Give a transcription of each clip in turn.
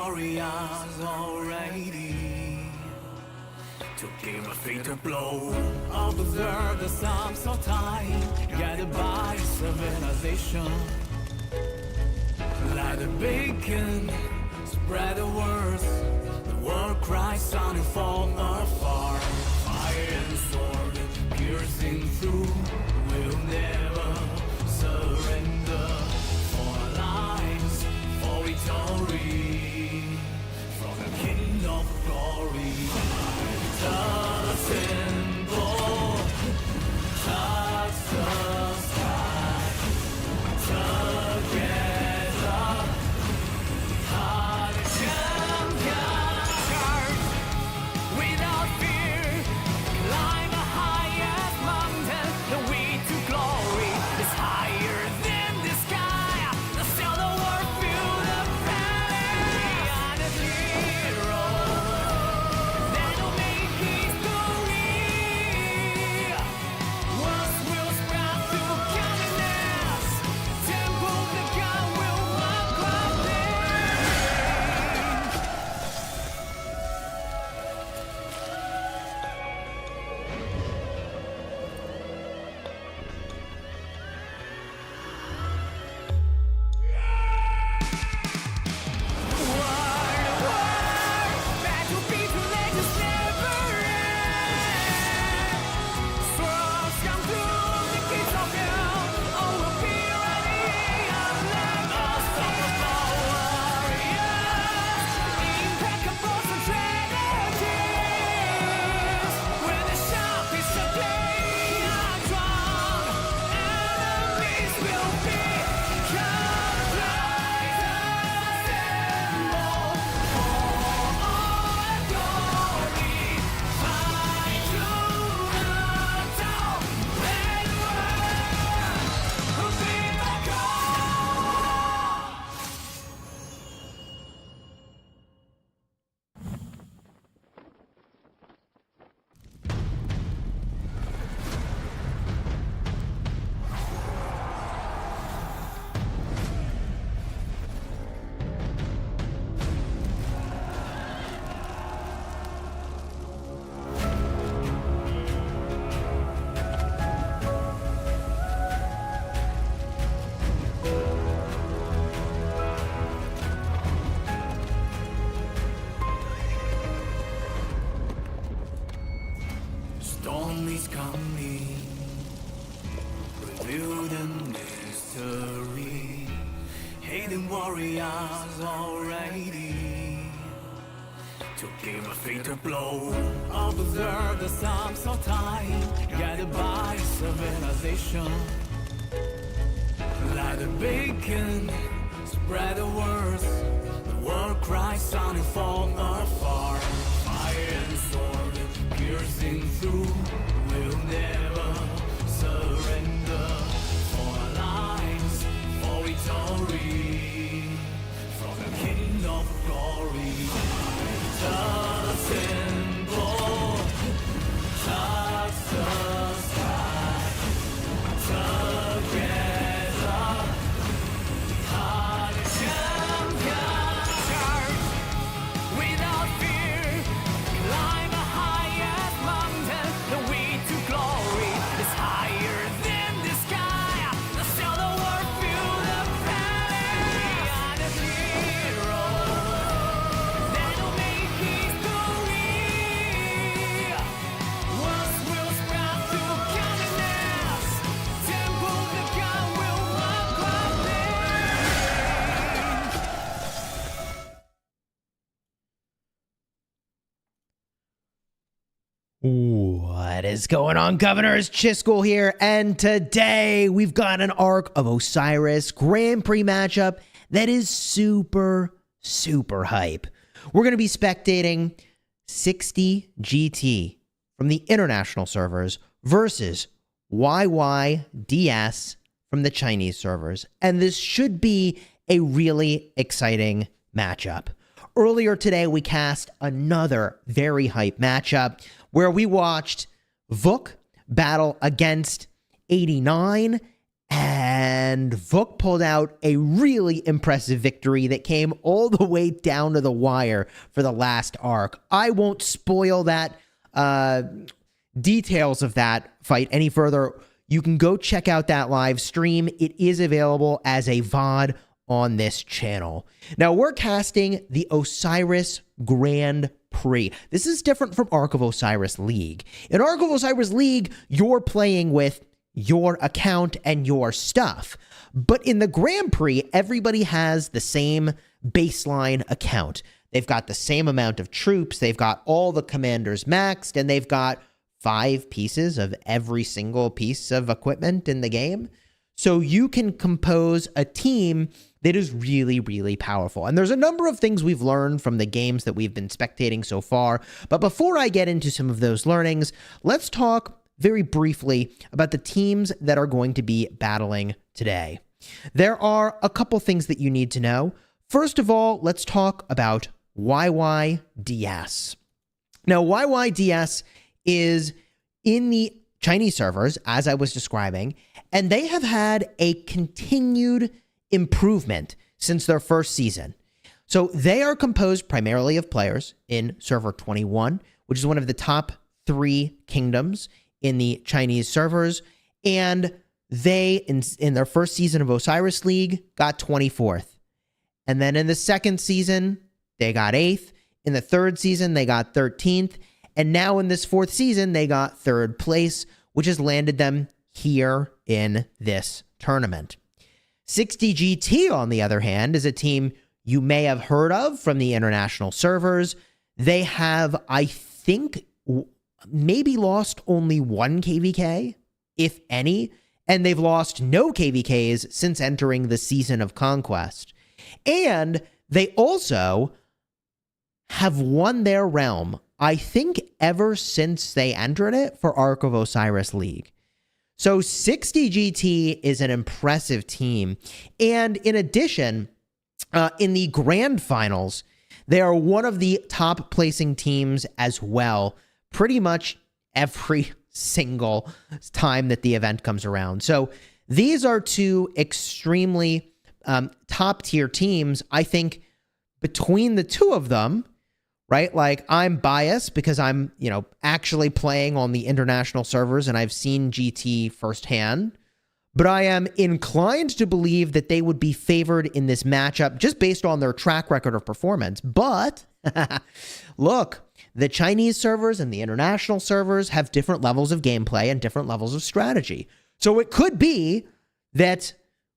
warriors already to give a fatal blow. Observe the sums of time guided by civilization. Light a beacon, spread the words. The war cries sounding from afar. Fire and sword piercing through. We'll never surrender. For our lives, for victory. From the King of Glory. The symbol touch the sky. Together, heart champion charge without fear. Climb the highest mountain. The way to glory is higher than the sky. The sound of war fill the planet. And a hero that'll make history. Words will spread through countless. Temple the God will walk our battle people legends never end. Swords come through the gates of hell. All will be ready. Unlike us, warriors, impeccable strategies. When the sharpest blade are drawn, enemies will be cut like the symbol for all glory. Fight to the top, and we'll be the goal. Storm is coming, reveal the mystery. Hidden warriors already to give a fatal blow. Observe the sums of time guided by civilization. Light a beacon, spread the words. The war cries sounding from afar. Fire and sword piercing through. We'll never surrender. For our lives, for victory. From the King of Glory. The symbol touch the sky. Together, heart champion charge without fear. Climb the highest mountain. The way to glory is higher than the sky. The sound of war fill the planet. And a hero that'll make history. Words will spread through countless. Temple the God will walk our What is going on, Governors? Chiskel here, and today we've got an Arc of Osiris Grand Prix matchup that is super hype. We're going to be spectating 60 GT from the international servers versus YYDS from the Chinese servers, and this should be a really exciting matchup. Earlier today, we cast another very hype matchup where we watched VOOK battle against 89 And VOOK pulled out a really impressive victory that came all the way down to the wire for the last arc. I won't spoil that details of that fight any further. You can go check out that live stream. It is available as a VOD on this channel. Now, we're casting the Osiris Grand Prix. This is different from Ark of Osiris League. In Ark of Osiris League, you're playing with your account and your stuff. But in the Grand Prix, everybody has the same baseline account. They've got the same amount of troops, they've got all the commanders maxed, and they've got 5 pieces of every single piece of equipment in the game. So you can compose a team that is really, really powerful. And there's a number of things we've learned from the games that we've been spectating so far. But before I get into some of those learnings, let's talk very briefly about the teams that are going to be battling today. There are a couple things that you need to know. First of all, let's talk about YYDS. Now, YYDS is in the Chinese servers, as I was describing, and they have had a continued improvement since their first season. So they are composed primarily of players in server 21, which is one of the top 3 kingdoms in the Chinese servers, and they, in their first season of Osiris League, got 24th. And then in the second season, they got 8th. In the third season, they got 13th. And now in this 4th season, they got 3rd place, which has landed them here in this tournament. 60GT, on the other hand, is a team you may have heard of from the international servers. They have, I think, maybe lost only 1 KVK, if any, and they've lost no KVKs since entering the Season of Conquest. And they also have won their realm, I think, ever since they entered it for Ark of Osiris League. So 60GT is an impressive team. And in addition, in the grand finals, they are one of the top placing teams as well, pretty much every single time that the event comes around. So these are 2 extremely top tier teams. I think between the 2 of them, right? Like, I'm biased because I'm, actually playing on the international servers and I've seen GT firsthand, but I am inclined to believe that they would be favored in this matchup just based on their track record of performance. But look, the Chinese servers and the international servers have different levels of gameplay and different levels of strategy. So it could be that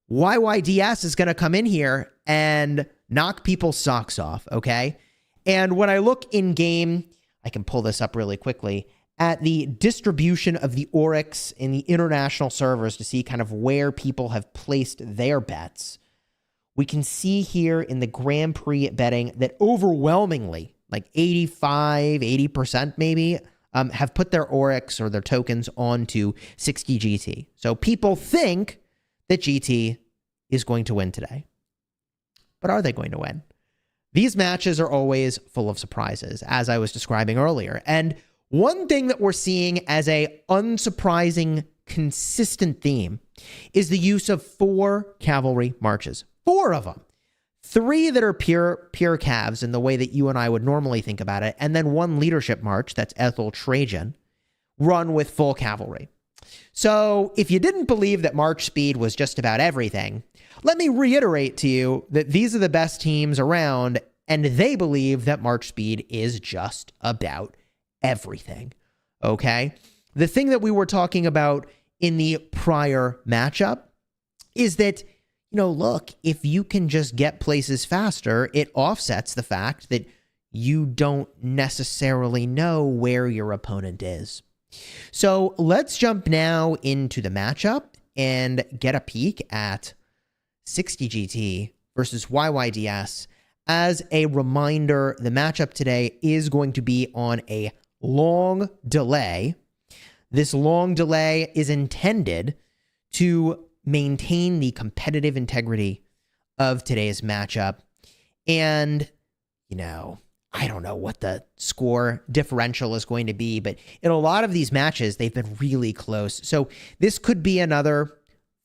YYDS is going to come in here and knock people's socks off, okay? And when I look in game, I can pull this up really quickly, at the distribution of the Oryx in the international servers to see kind of where people have placed their bets. We can see here in the Grand Prix betting that overwhelmingly, like 80% maybe, have put their Oryx or their tokens onto 60GT. So people think that GT is going to win today. But are they going to win? These matches are always full of surprises, as I was describing earlier. And one thing that we're seeing as a unsurprising, consistent theme is the use of 4 cavalry marches. 4 of them. 3 that are pure cavs in the way that you and I would normally think about it, and then 1 leadership march, that's Ethel Trajan, run with full cavalry. So if you didn't believe that march speed was just about everything, let me reiterate to you that these are the best teams around, and they believe that march speed is just about everything, okay? The thing that we were talking about in the prior matchup is that, look, if you can just get places faster, it offsets the fact that you don't necessarily know where your opponent is. So let's jump now into the matchup and get a peek at 60GT versus YYDS. As a reminder, the matchup today is going to be on a long delay. This long delay is intended to maintain the competitive integrity of today's matchup. And, I don't know what the score differential is going to be, but in a lot of these matches, they've been really close. So this could be another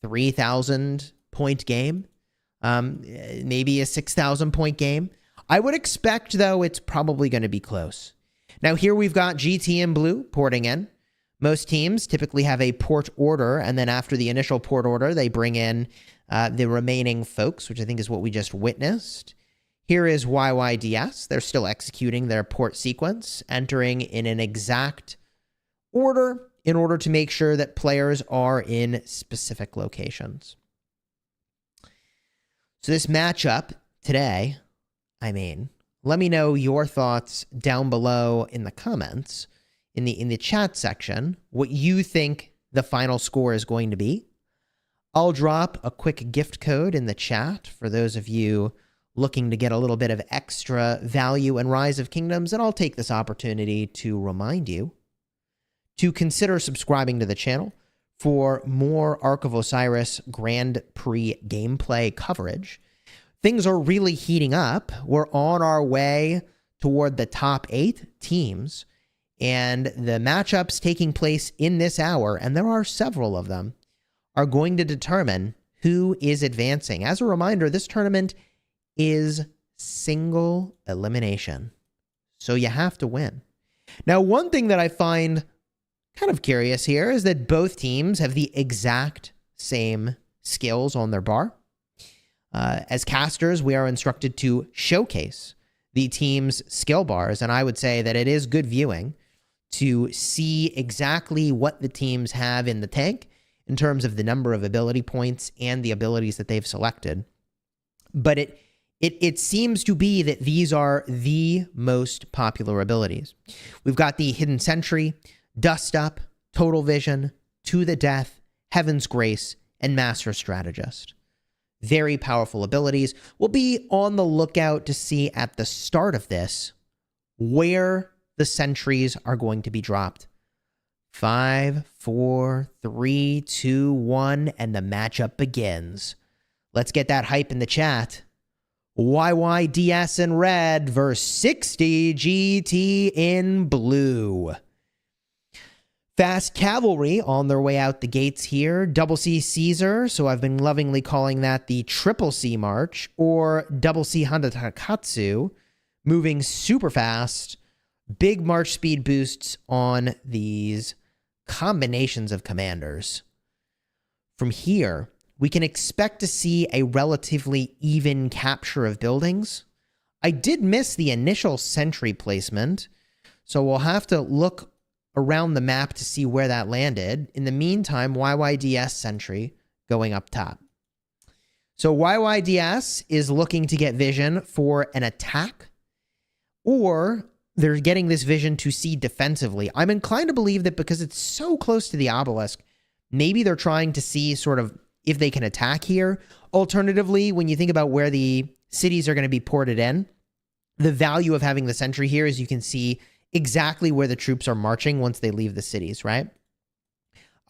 3,000 point game, maybe a 6,000 point game. I would expect, though, it's probably going to be close. Now, here we've got GT in blue porting in. Most teams typically have a port order, and then after the initial port order, they bring in the remaining folks, which I think is what we just witnessed. Here is YYDS. They're still executing their port sequence, entering in an exact order in order to make sure that players are in specific locations. So this matchup today, let me know your thoughts down below in the comments, in the chat section, what you think the final score is going to be. I'll drop a quick gift code in the chat for those of you looking to get a little bit of extra value in Rise of Kingdoms, and I'll take this opportunity to remind you to consider subscribing to the channel for more Ark of Osiris Grand Prix gameplay coverage. Things are really heating up. We're on our way toward the top 8 teams, and the matchups taking place in this hour, and there are several of them, are going to determine who is advancing. As a reminder, this tournament is single elimination, so you have to win. Now, one thing that I find kind of curious here is that both teams have the exact same skills on their bar. As casters, we are instructed to showcase the team's skill bars, and I would say that it is good viewing to see exactly what the teams have in the tank in terms of the number of ability points and the abilities that they've selected. But it seems to be that these are the most popular abilities. We've got the Hidden Sentry, Dust Up, Total Vision, To the Death, Heaven's Grace, and Master Strategist. Very powerful abilities. We'll be on the lookout to see at the start of this where the sentries are going to be dropped. 5, 4, 3, 2, 1, and the matchup begins. Let's get that hype in the chat. YYDS in red versus 60 GT in blue. Fast Cavalry on their way out the gates here. Double C Caesar, so I've been lovingly calling that the Triple C March, or Double C Honda Takatsu, moving super fast. Big march speed boosts on these combinations of commanders. From here, we can expect to see a relatively even capture of buildings. I did miss the initial sentry placement, so we'll have to look around the map to see where that landed. In the meantime, YYDS sentry going up top. So YYDS is looking to get vision for an attack, or they're getting this vision to see defensively. I'm inclined to believe that because it's so close to the obelisk, maybe they're trying to see sort of if they can attack here. Alternatively, when you think about where the cities are going to be ported in, the value of having the sentry here is you can see exactly where the troops are marching once they leave the cities, right?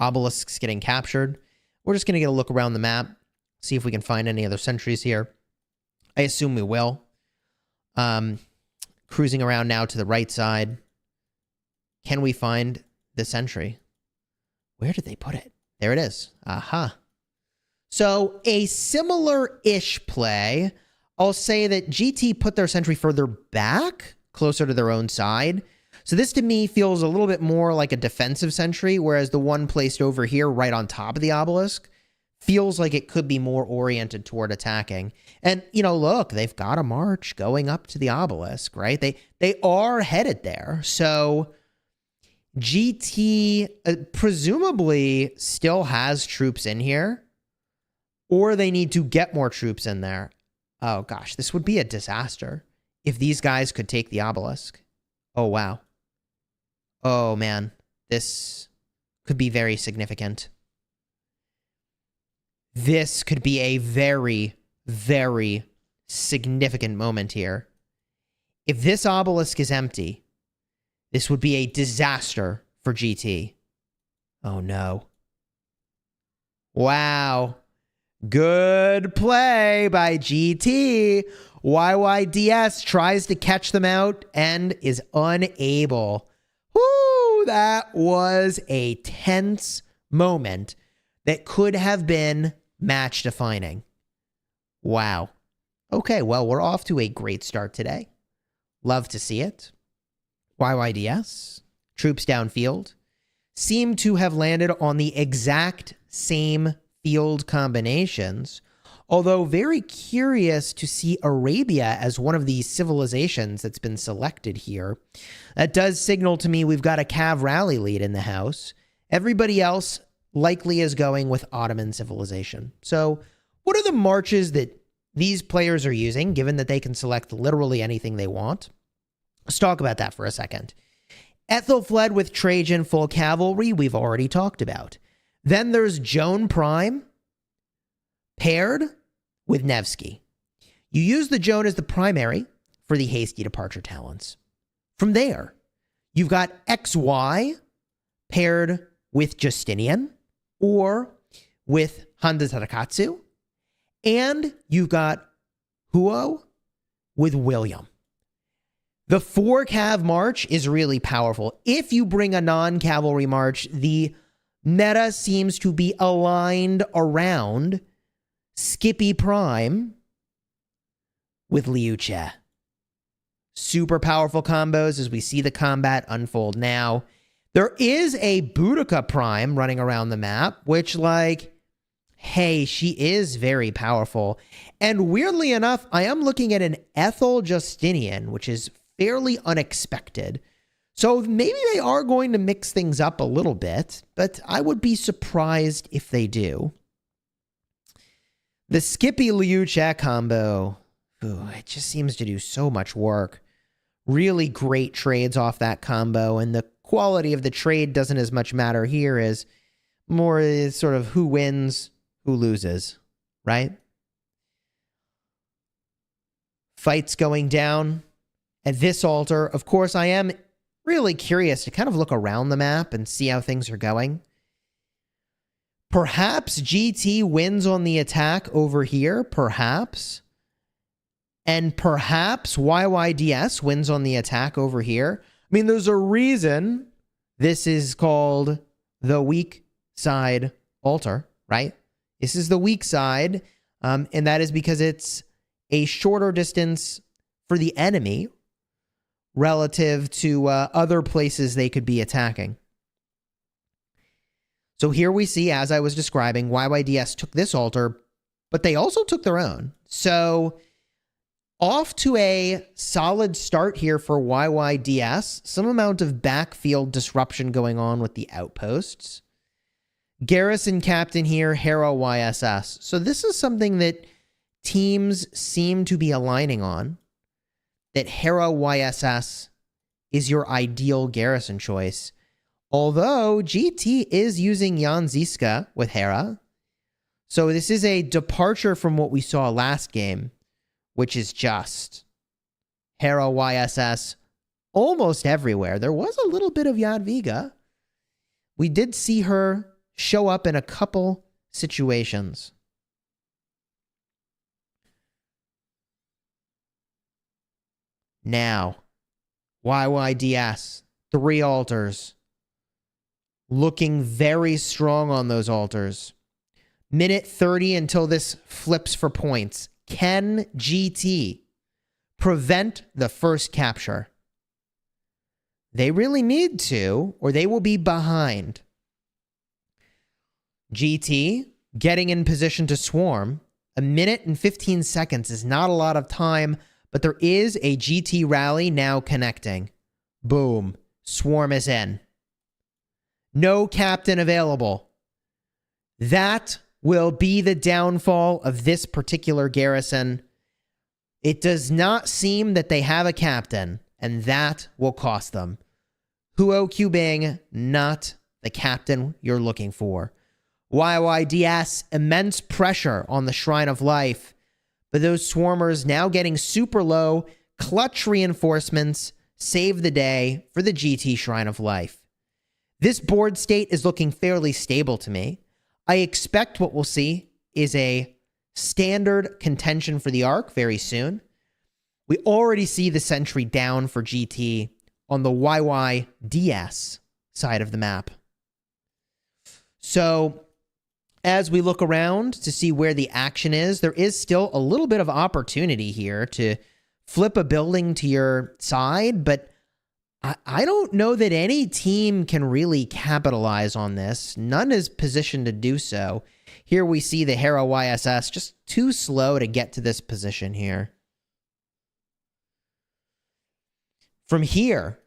Obelisks getting captured. We're just going to get a look around the map, see if we can find any other sentries here. I assume we will. Cruising around now to the right side. Can we find the sentry? Where did they put it? There it is. Aha. So a similar-ish play. I'll say that GT put their sentry further back, closer to their own side. So this to me feels a little bit more like a defensive sentry, whereas the one placed over here right on top of the obelisk feels like it could be more oriented toward attacking. And, you know, look, they've got a march going up to the obelisk, right? They are headed there. So GT presumably still has troops in here, or they need to get more troops in there. Oh, gosh, this would be a disaster if these guys could take the obelisk. Oh, wow. Oh, man, this could be very significant. This could be a very, very significant moment here. If this obelisk is empty, this would be a disaster for GT. Oh, no. Wow. Good play by GT. YYDS tries to catch them out and is unable. Woo! That was a tense moment. that could have been match defining. Wow. Okay, well, we're off to a great start today. Love to see it. YYDS, troops downfield, seem to have landed on the exact same field combinations, although very curious to see Arabia as one of these civilizations that's been selected here. That does signal to me we've got a Cav rally lead in the house. Everybody else likely is going with Ottoman civilization. So what are the marches that these players are using, given that they can select literally anything they want? Let's talk about that for a second. Ethelfled with Trajan full cavalry, we've already talked about. Then there's Joan Prime paired with Nevsky. You use the Joan as the primary for the hasty departure talents. From there, you've got XY paired with Justinian or with Handa Tarakatsu. And you've got Huo with William. The 4-cav march is really powerful. If you bring a non-cavalry march, the meta seems to be aligned around Skippy Prime with Liu Che. Super powerful combos as we see the combat unfold now. There is a Boudica Prime running around the map, which, like, hey, she is very powerful. And weirdly enough, I am looking at an Ethel Justinian, which is fairly unexpected. So maybe they are going to mix things up a little bit, but I would be surprised if they do. The Skippy Liu Che combo, it just seems to do so much work. Really great trades off that combo, and the quality of the trade doesn't as much matter here as more is sort of who wins, who loses, right? Fights going down at this altar. Of course, I am really curious to kind of look around the map and see how things are going. Perhaps GT wins on the attack over here, perhaps. And perhaps YYDS wins on the attack over here. I mean, there's a reason this is called the weak side altar, right? This is the weak side, and that is because it's a shorter distance for the enemy relative to other places they could be attacking. So here we see, as I was describing, YYDS took this altar, but they also took their own. So off to a solid start here for YYDS. Some amount of backfield disruption going on with the outposts. Garrison captain here, Hera YSS. So this is something that teams seem to be aligning on. That Hera YSS is your ideal garrison choice. Although GT is using Jan Ziska with Hera. So this is a departure from what we saw last game, which is just Hera YSS almost everywhere. There was a little bit of Jadwiga. We did see her show up in a couple situations. Now, YYDS, 3 altars. Looking very strong on those altars. Minute 30 until this flips for points. Can GT prevent the first capture? They really need to, or they will be behind. GT getting in position to swarm. 1 minute and 15 seconds is not a lot of time, but there is a GT rally now connecting. Boom. Swarm is in. No captain available. That will be the downfall of this particular garrison. It does not seem that they have a captain, and that will cost them. Huo Qubing, not the captain you're looking for. YYDS, immense pressure on the Shrine of Life, but those swarmers now getting super low, clutch reinforcements, save the day for the GT Shrine of Life. This board state is looking fairly stable to me. I expect what we'll see is a standard contention for the Ark very soon. We already see the sentry down for GT on the YYDS side of the map. So As we look around to see where the action is, there is still a little bit of opportunity here to flip a building to your side, but I don't know that any team can really capitalize on this. None is positioned to do so. Here we see the Hero YSS just too slow to get to this position here. From here,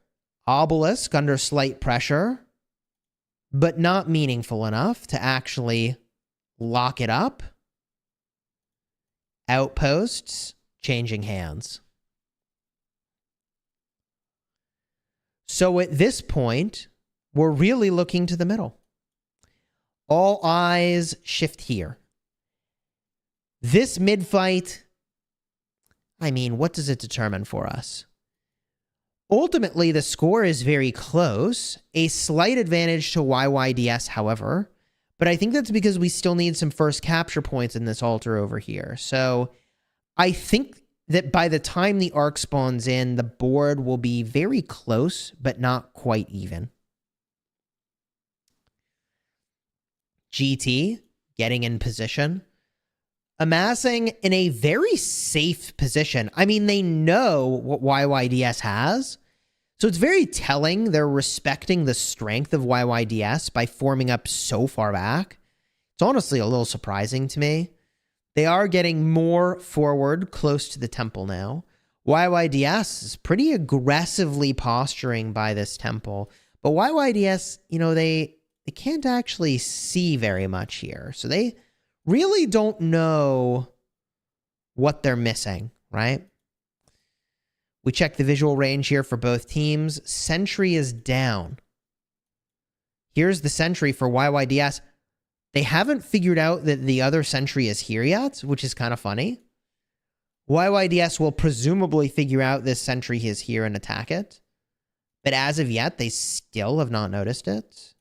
Obelisk under slight pressure, but not meaningful enough to actually lock it up. Outposts changing hands. So at this point, we're really looking to the middle. All eyes shift here. This mid-fight, I mean, what does it determine for us? Ultimately, the score is very close. A slight advantage to YYDS, however. But I think that's because we still need some first capture points in this altar over here. So I think that by the time the arc spawns in, the board will be very close, but not quite even. GT getting in position. Amassing in a very safe position. I mean, they know what YYDS has. So it's very telling they're respecting the strength of YYDS by forming up so far back. It's honestly a little surprising to me. They are getting more forward, close to the temple now. YYDS is pretty aggressively posturing by this temple. But YYDS, you know, they can't actually see very much here. So they really don't know what they're missing, right? We check the visual range here for both teams. Sentry is down. Here's the sentry for YYDS. They haven't figured out that the other sentry is here yet, which is kind of funny. YYDS will presumably figure out this sentry is here and attack it. But as of yet, they still have not noticed it.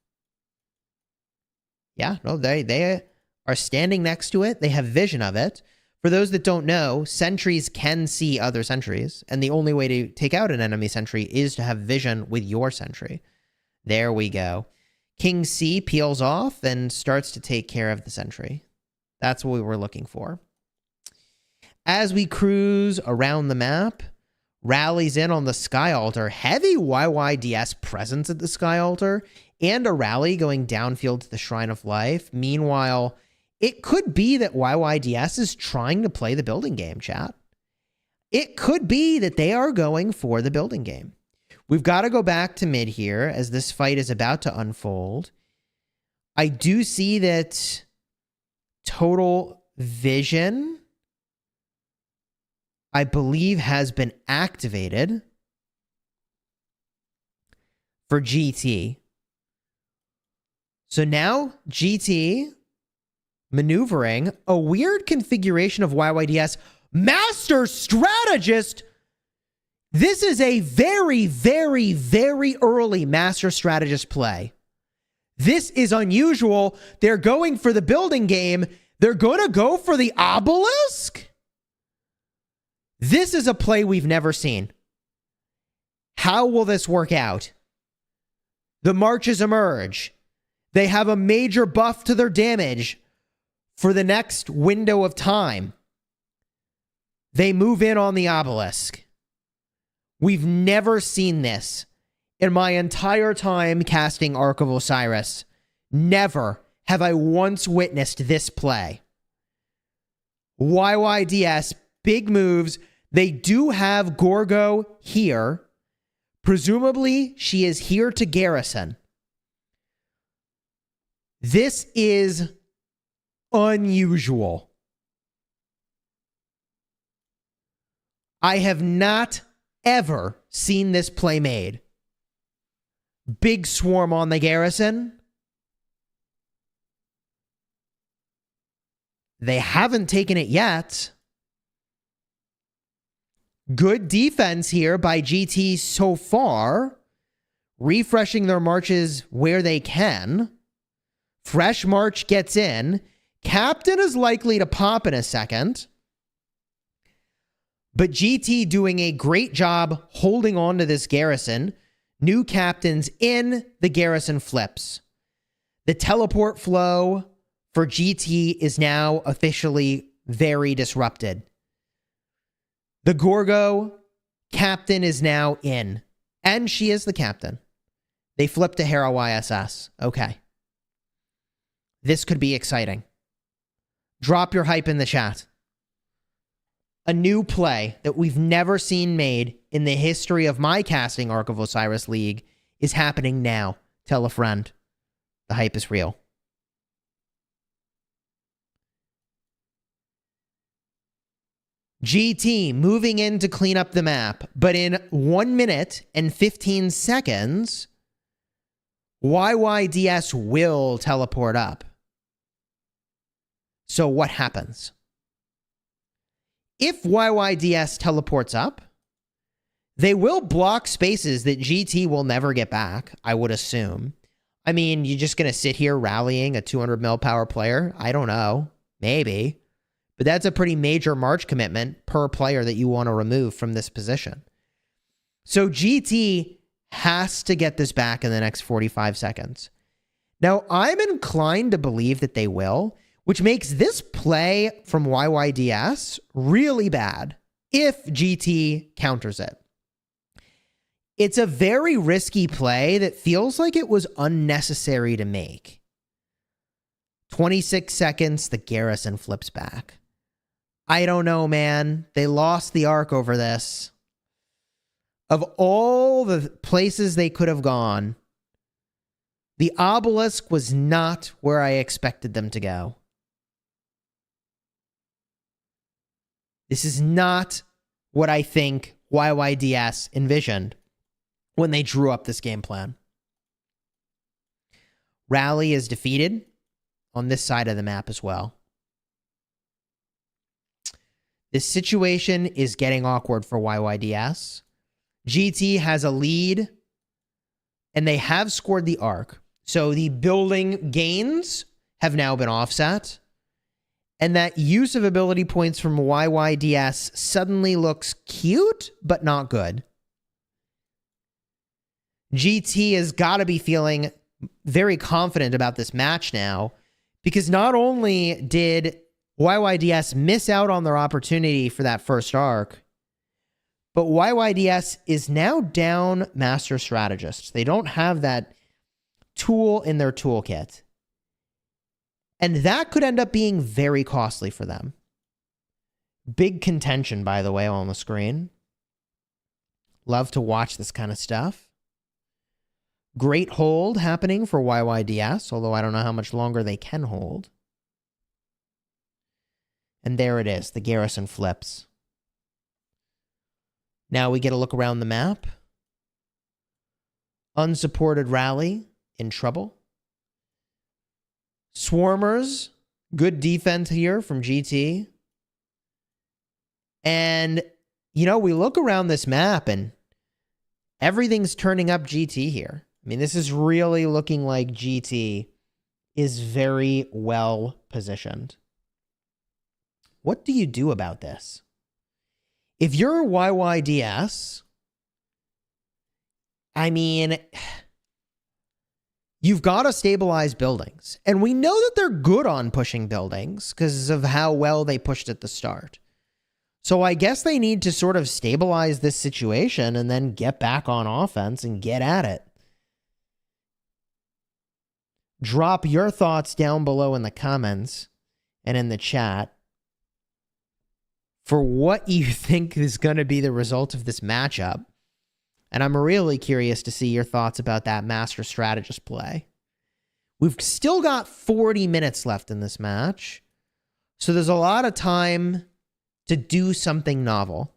Yeah, no, they are standing next to it. They have vision of it. For those that don't know, sentries can see other sentries, and the only way to take out an enemy sentry is to have vision with your sentry. There we go. King C peels off and starts to take care of the sentry. That's what we were looking for. As we cruise around the map, rallies in on the Sky Altar. Heavy YYDS presence at the Sky Altar, and a rally going downfield to the Shrine of Life. Meanwhile, it could be that YYDS is trying to play the building game, chat. It could be that they are going for the building game. We've got to go back to mid here as this fight is about to unfold. I do see that Total Vision, I believe, has been activated for GT. So now GT maneuvering a weird configuration of YYDS. Master Strategist. This is a very, very, very early Master Strategist play. This is unusual. They're going for the building game. They're going to go for the obelisk? This is a play we've never seen. How will this work out? The marches emerge. They have a major buff to their damage for the next window of time. They move in on the obelisk. We've never seen this in my entire time casting Ark of Osiris. Never have I once witnessed this play. YYDS, big moves. They do have Gorgo here. Presumably, she is here to garrison. This is unusual. I have not ever seen this play made. Big swarm on the garrison. They haven't taken it yet. Good defense here by GT so far. Refreshing their marches where they can. Fresh march gets in. Captain is likely to pop in a second. But GT doing a great job holding on to this garrison. New captains in, the garrison flips. The teleport flow for GT is now officially very disrupted. The Gorgo captain is now in, and she is the captain. They flipped to Hera YSS. Okay. This could be exciting. Drop your hype in the chat. A new play that we've never seen made in the history of my casting Ark of Osiris League is happening now. Tell a friend. The hype is real. GT moving in to clean up the map, but in 1 minute and 15 seconds, YYDS will teleport up. So what happens? If YYDS teleports up, they will block spaces that GT will never get back, I would assume. I mean, you're just going to sit here rallying a 200 mil power player? I don't know. Maybe. But that's a pretty major March commitment per player that you want to remove from this position. So GT has to get this back in the next 45 seconds. Now, I'm inclined to believe that they will, which makes this play from YYDS really bad if GT counters it. It's a very risky play that feels like it was unnecessary to make. 26 seconds, the garrison flips back. I don't know, man. They lost the Ark over this. Of all the places they could have gone, the obelisk was not where I expected them to go. This is not what I think YYDS envisioned when they drew up this game plan. Rally is defeated on this side of the map as well. This situation is getting awkward for YYDS. GT has a lead, and they have scored the Ark. So the building gains have now been offset, and that use of ability points from YYDS suddenly looks cute, but not good. GT has got to be feeling very confident about this match now, because not only did YYDS miss out on their opportunity for that first Ark, but YYDS is now down Master Strategist. They don't have that tool in their toolkit. And that could end up being very costly for them. Big contention, by the way, on the screen. Love to watch this kind of stuff. Great hold happening for YYDS, although I don't know how much longer they can hold. And there it is. The garrison flips. Now we get a look around the map. Unsupported rally in trouble. Swarmers. Good defense here from GT. And, you know, we look around this map and everything's turning up GT here. I mean, this is really looking like GT is very well positioned. What do you do about this? If you're YYDS, I mean, you've got to stabilize buildings. And we know that they're good on pushing buildings because of how well they pushed at the start. So I guess they need to sort of stabilize this situation and then get back on offense and get at it. Drop your thoughts down below in the comments and in the chat for what you think is going to be the result of this matchup. And I'm really curious to see your thoughts about that Master Strategist play. We've still got 40 minutes left in this match, so there's a lot of time to do something novel.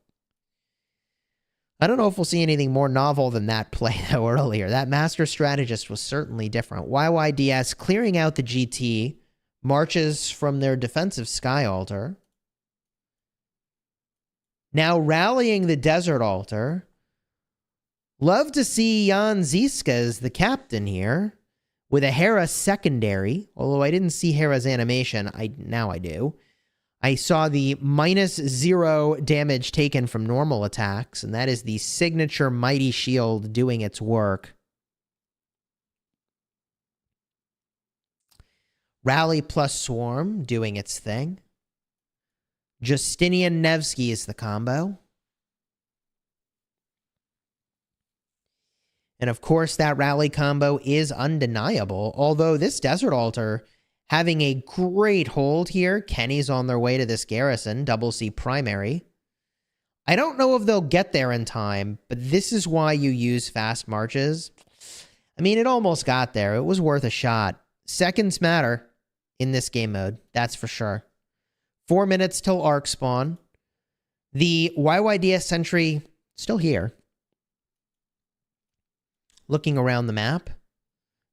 I don't know if we'll see anything more novel than that play, though, earlier. That Master Strategist was certainly different. YYDS clearing out the GT, marches from their defensive Sky Altar. Now rallying the Desert Altar. Love to see Jan Ziska as the captain here, with a Hera secondary, although I didn't see Hera's animation. Now I do. I saw the -0 damage taken from normal attacks, and that is the signature Mighty Shield doing its work. Rally plus Swarm doing its thing. Justinian Nevsky is the combo. And of course, that rally combo is undeniable, although this Desert Altar having a great hold here. Kenny's on their way to this garrison, double C primary. I don't know if they'll get there in time, but this is why you use fast marches. I mean, it almost got there. It was worth a shot. Seconds matter in this game mode, that's for sure. 4 minutes till arc spawn. The YYDS sentry still here. Looking around the map.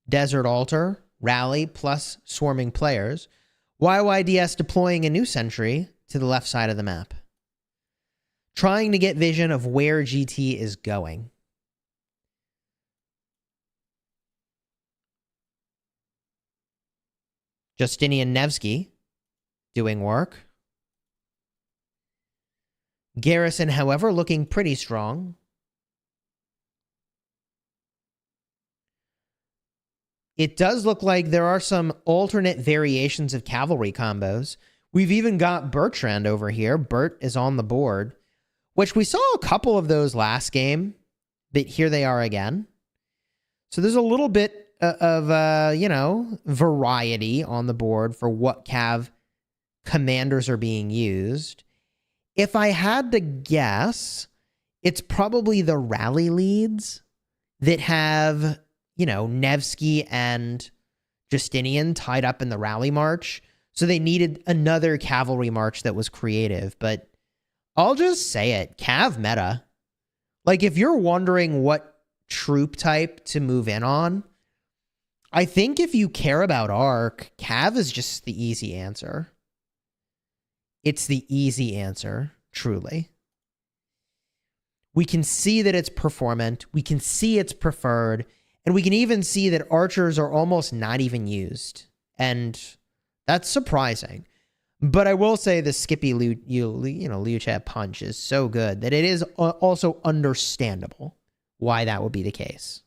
Desert Altar, rally plus swarming players. YYDS deploying a new sentry to the left side of the map. Trying to get vision of where GT is going. Justinian Nevsky doing work. Garrison, however, looking pretty strong. It does look like there are some alternate variations of cavalry combos. We've even got Bertrand over here. Bert is on the board, which we saw a couple of those last game, but here they are again. So there's a little bit of, you know, variety on the board for what cav commanders are being used. If I had to guess, it's probably the rally leads that have, you know, Nevsky and Justinian tied up in the rally march. So they needed another cavalry march that was creative. But I'll just say it, cav meta. Like, if you're wondering what troop type to move in on, I think if you care about arc, cav is just the easy answer. It's the easy answer, truly. We can see that it's performant. We can see it's preferred. And we can even see that archers are almost not even used. And that's surprising. But I will say the Skippy Liu Chat punch is so good that it is also understandable why that would be the case.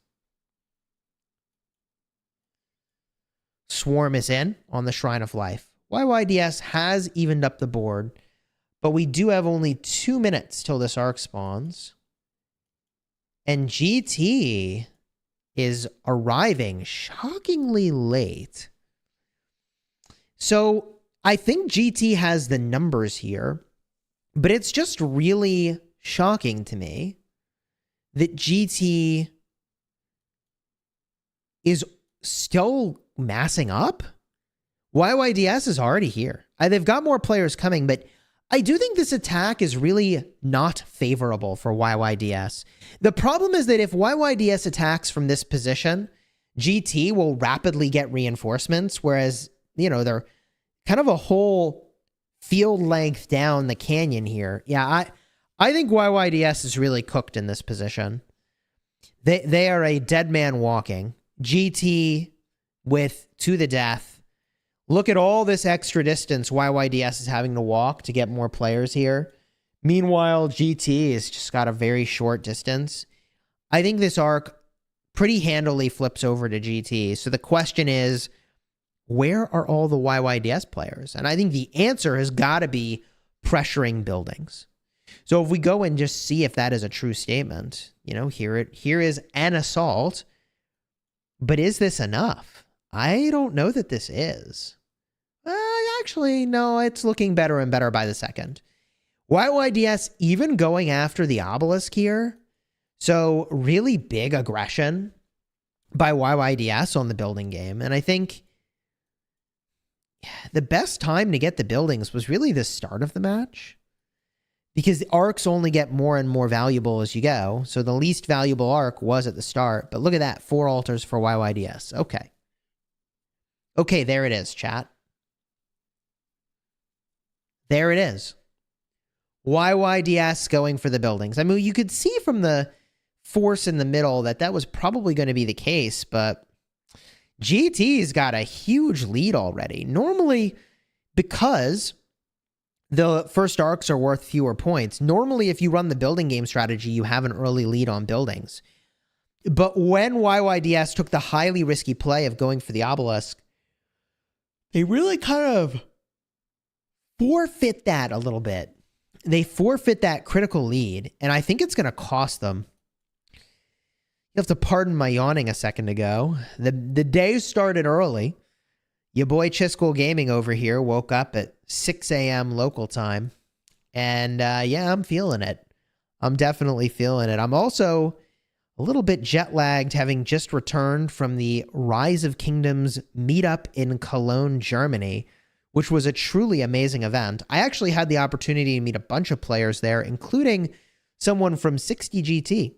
Swarm is in on the Shrine of Life. YYDS has evened up the board, but we do have only 2 minutes till this arc spawns. And GT is arriving shockingly late. So I think GT has the numbers here, but it's just really shocking to me that GT is still massing up. YYDS is already here. They've got more players coming, but I do think this attack is really not favorable for YYDS. The problem is that if YYDS attacks from this position, GT will rapidly get reinforcements, whereas, you know, they're kind of a whole field length down the canyon here. Yeah, I think YYDS is really cooked in this position. They are a dead man walking. GT with to the death. Look at all this extra distance YYDS is having to walk to get more players here. Meanwhile, GT has just got a very short distance. I think this arc pretty handily flips over to GT. So the question is, where are all the YYDS players? And I think the answer has got to be pressuring buildings. So if we go and just see if that is a true statement, you know, here is an assault. But is this enough? I don't know that this is. Actually, no, it's looking better and better by the second. YYDS even going after the obelisk here. So really big aggression by YYDS on the building game. And I think the best time to get the buildings was really the start of the match, because the arcs only get more and more valuable as you go. So the least valuable arc was at the start. But look at that, 4 altars for YYDS. Okay. Okay, there it is, chat. There it is. YYDS going for the buildings. I mean, you could see from the force in the middle that that was probably going to be the case, but GT's got a huge lead already. Normally, because the first arcs are worth fewer points, normally if you run the building game strategy, you have an early lead on buildings. But when YYDS took the highly risky play of going for the obelisk, they really kind of forfeit that a little bit. They forfeit that critical lead, and I think it's going to cost them. You have to pardon my yawning a second ago. The day started early. Your boy Chiscool Gaming over here woke up at 6 a.m. local time. And yeah, I'm feeling it. I'm definitely feeling it. I'm also a little bit jet lagged, having just returned from the Rise of Kingdoms meetup in Cologne, Germany, which was a truly amazing event. I actually had the opportunity to meet a bunch of players there, including someone from 60GT.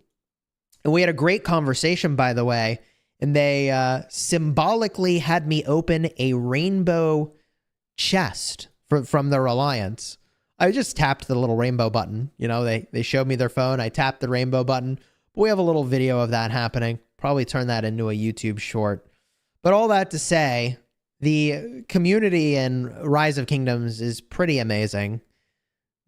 And we had a great conversation, by the way. And they symbolically had me open a rainbow chest from their alliance. I just tapped the little rainbow button. You know, they showed me their phone. I tapped the rainbow button. But we have a little video of that happening. Probably turn that into a YouTube short. But all that to say, the community in Rise of Kingdoms is pretty amazing.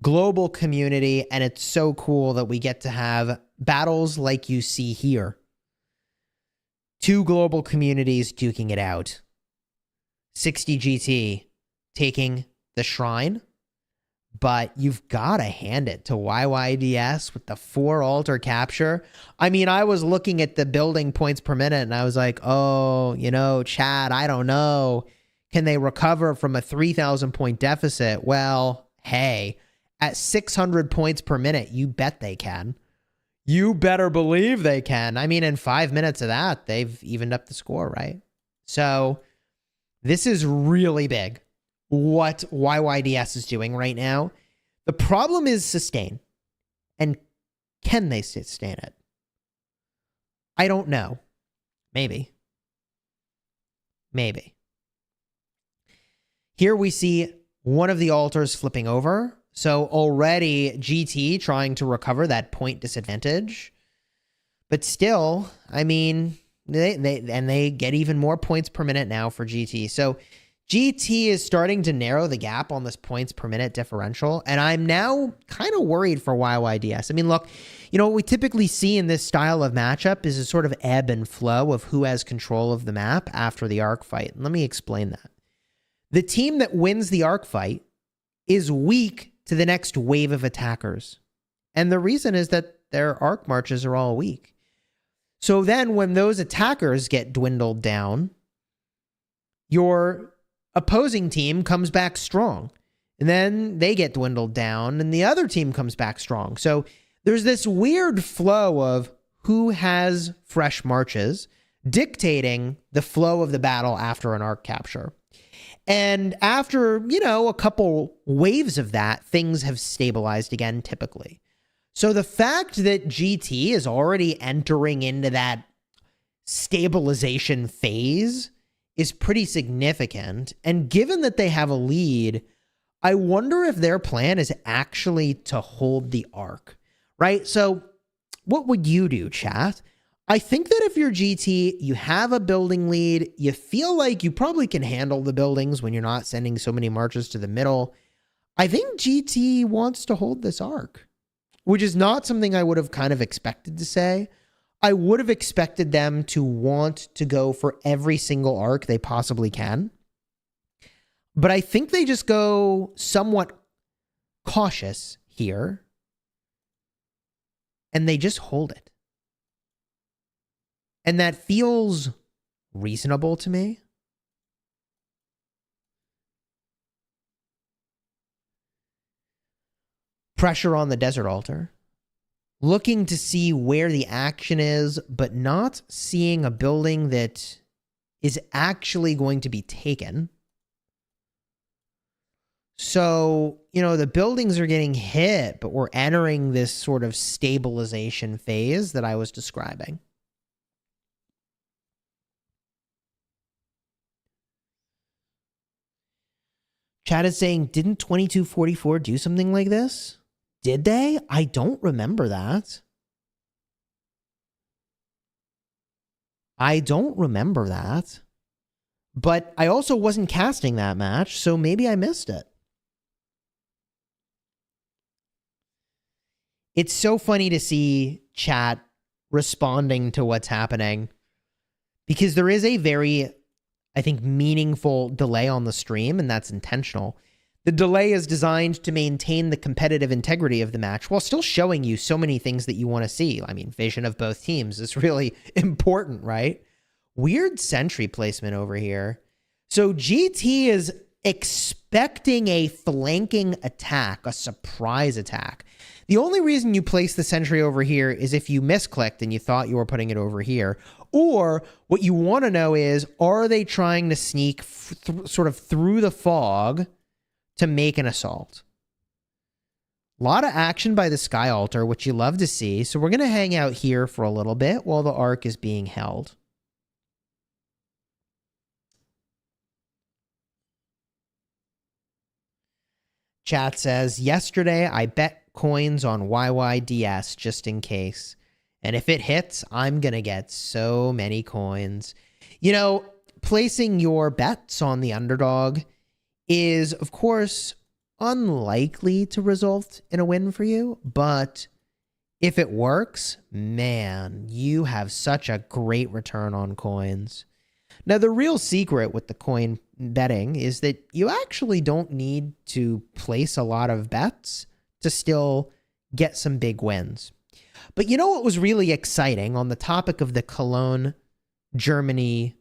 Global community, and it's so cool that we get to have battles like you see here. Two global communities duking it out. 60GT taking the shrine, but you've got to hand it to YYDS with the 4 altar capture. I mean, I was looking at the building points per minute and I was like, oh, you know, chat, I don't know. Can they recover from a 3,000 point deficit? Well, hey, at 600 points per minute, you bet they can. You better believe they can. I mean, in 5 minutes of that, they've evened up the score, right? So this is really big, what YYDS is doing right now. The problem is sustain. And can they sustain it? I don't know. Maybe. Maybe. Here we see one of the altars flipping over. So already GT trying to recover that point disadvantage. But still, I mean, they get even more points per minute now for GT. So GT is starting to narrow the gap on this points per minute differential. And I'm now kind of worried for YYDS. I mean, look, you know, what we typically see in this style of matchup is a sort of ebb and flow of who has control of the map after the arc fight. And let me explain that. The team that wins the arc fight is weak to the next wave of attackers. And the reason is that their arc marches are all weak. So then when those attackers get dwindled down, your opposing team comes back strong. And then they get dwindled down and the other team comes back strong. So there's this weird flow of who has fresh marches dictating the flow of the battle after an arc capture. And after, you know, a couple waves of that, things have stabilized again, typically. So the fact that GT is already entering into that stabilization phase is pretty significant. And given that they have a lead, I wonder if their plan is actually to hold the arc, right? So what would you do, chat? I think that if you're GT, you have a building lead, you feel like you probably can handle the buildings when you're not sending so many marches to the middle. I think GT wants to hold this arc, which is not something I would have kind of expected to say. I would have expected them to want to go for every single arc they possibly can. But I think they just go somewhat cautious here, and they just hold it. And that feels reasonable to me. Pressure on the desert altar. Looking to see where the action is, but not seeing a building that is actually going to be taken. So, you know, the buildings are getting hit, but we're entering this sort of stabilization phase that I was describing. Chat is saying, didn't 2244 do something like this? Did they? I don't remember that. I don't remember that. But I also wasn't casting that match, so maybe I missed it. It's so funny to see chat responding to what's happening, because there is a very I think, meaningful delay on the stream, and that's intentional. The delay is designed to maintain the competitive integrity of the match while still showing you so many things that you want to see. I mean, vision of both teams is really important, right? Weird sentry placement over here. So GT is expecting a flanking attack, a surprise attack. The only reason you place the sentry over here is if you misclicked and you thought you were putting it over here. Or what you want to know is, are they trying to sneak sort of through the fog to make an assault? A lot of action by the Sky Altar, which you love to see. So we're going to hang out here for a little bit while the arc is being held. Chat says, yesterday I bet coins on YYDS just in case. And if it hits, I'm going to get so many coins. You know, placing your bets on the underdog is, of course, unlikely to result in a win for you. But if it works, man, you have such a great return on coins. Now, the real secret with the coin betting is that you actually don't need to place a lot of bets to still get some big wins. But you know what was really exciting on the topic of the Cologne, Germany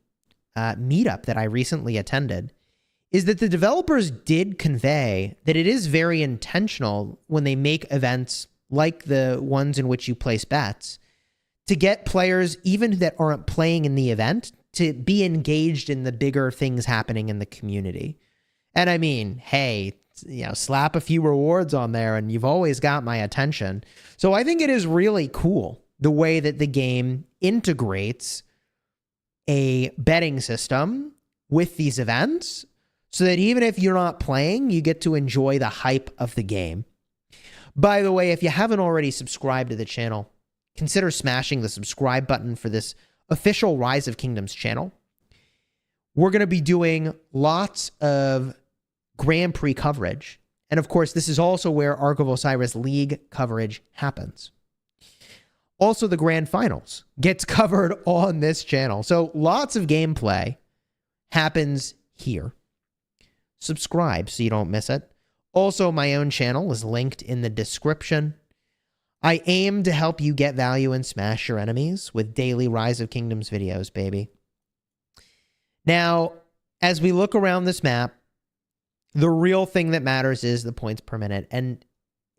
meetup that I recently attended is that the developers did convey that it is very intentional when they make events like the ones in which you place bets to get players, even that aren't playing in the event, to be engaged in the bigger things happening in the community. And I mean, hey, you know, slap a few rewards on there and you've always got my attention. So I think it is really cool the way that the game integrates a betting system with these events so that even if you're not playing, you get to enjoy the hype of the game. By the way, if you haven't already subscribed to the channel, consider smashing the subscribe button for this official Rise of Kingdoms channel. We're going to be doing lots of Grand Prix coverage. And of course, this is also where Ark of Osiris League coverage happens. Also, the Grand Finals gets covered on this channel. So lots of gameplay happens here. Subscribe so you don't miss it. Also, my own channel is linked in the description. I aim to help you get value and smash your enemies with daily Rise of Kingdoms videos, baby. Now, as we look around this map, the real thing that matters is the points per minute. And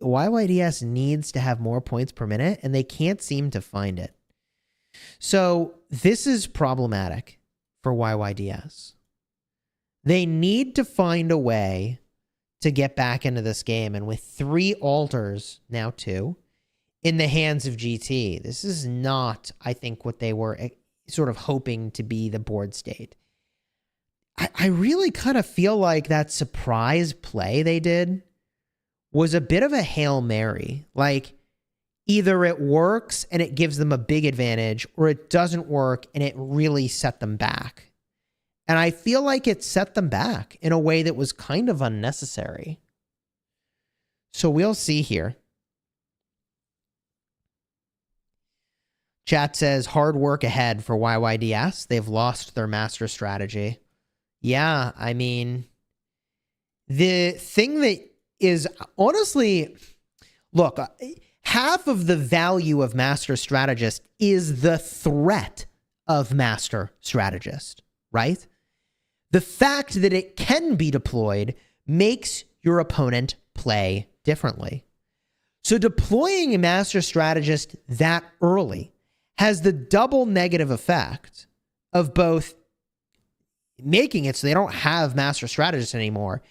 YYDS needs to have more points per minute, and they can't seem to find it. So this is problematic for YYDS. They need to find a way to get back into this game. And with 3 altars, now 2, in the hands of GT, this is not, I think, what they were sort of hoping to be the board state. I really kind of feel like that surprise play they did was a bit of a Hail Mary. Like, either it works and it gives them a big advantage, or it doesn't work and it really set them back. And I feel like it set them back in a way that was kind of unnecessary. So we'll see here. Chat says, hard work ahead for YYDS. They've lost their master strategy. Yeah, I mean, the thing that is honestly, look, half of the value of master strategist is the threat of master strategist, right? The fact that it can be deployed makes your opponent play differently. So deploying a master strategist that early has the double negative effect of both making it so they don't have master strategists anymore